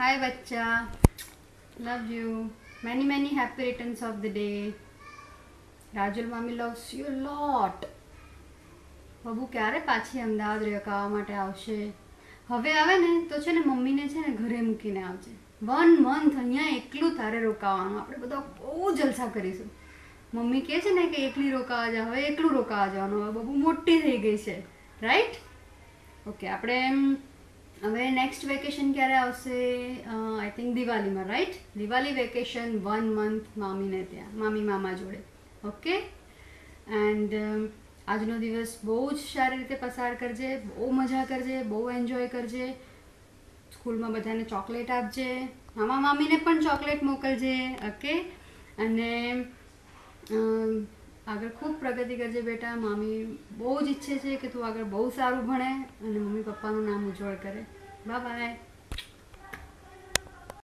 Hi बच्चा, love you. Many happy returns of the day. Rajul મામી loves you a lot. બબુ ક્યારે પાછી અમદાવાદ રોકાવા માટે આવશે? હવે આવે ને તો છે ને મમ્મીને છે ને ઘરે મૂકીને આવજે. 1 month અહીંયા એકલું તારે રોકાવાનું. આપણે બધા બહુ જલસા કરીશું. મમ્મી કહે છે ને કે એકલી રોકાવા જા, હવે એકલું રોકાવા જવાનું. હવે બબુ મોટી થઈ ગઈ છે, રાઈટ? ઓકે, આપણે હવે નેક્સ્ટ વેકેશન ક્યારે આવશે? આઈ થિંક દિવાળીમાં, રાઈટ? દિવાળી વેકેશન 1 month મામીને ત્યાં, મામી મામા જોડે. ઓકે, એન્ડ આજનો દિવસ બહુ જ સારી રીતે પસાર કરજે, બહુ મજા કરજે, બહુ એન્જોય કરજે. સ્કૂલમાં બધાને ચોકલેટ આપજે, મામા મામીને પણ ચોકલેટ મોકલજે. ઓકે, અને આગળ ખૂબ પ્રગતિ કરજે બેટા. મામી બહુ જ ઈચ્છે છે કે તું આગળ બહુ સારું ભણે અને મમ્મી પપ્પાનું નામ ઉજ્જવળ કરે. Bye bye.